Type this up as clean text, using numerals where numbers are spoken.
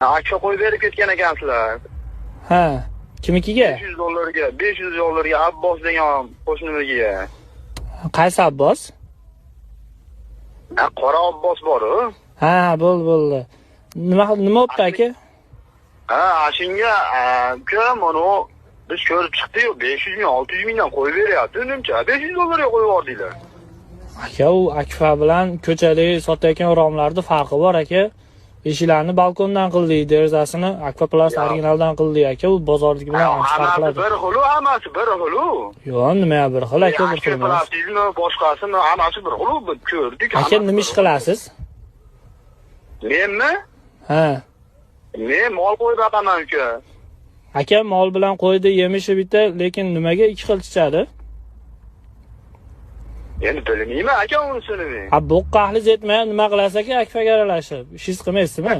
Akfa qo'yib berib ketgan ekansizlar. Ha, kimnikiga? $500 Abbos degan qo'shnimizga. Qaysi Abbos? Qora Abbos bor-ku. Ha, bo'ldi. Nima bo'pti aka? Shunga uka mana biz ko'rib chiqdik-yu, 500 ming, 600 mingdan qo'yib beryapti. Nimcha $500 ga qo'yib yubordinglar. Aka, u Akfa bilan ko'chada sotayotgan romlarning farqi bor aka. Eshiklarni balkondan qildik, derazasini Akfa Plus originaldan qildik aka. U bozordagi bilan farqladi. Hammasi bir xil. Yo'q, nima bir xil aka, bir xil. Plastikmi, boshqasimi, hammasi bir xil. Biz ko'rdik. Aka, nima ish qilasiz? Menmi? Ha. Men mol qo'yib boqaman uka. Aka, mol bilan qo'ydi, yemishi bitta, lekin nimaga ikki xil chiqadi? Endi bilmayman aka unisini men. Bu qahli yetmay nima qilasiz aka, Akfaga aralashib? Ishingiz qilmaysizmi?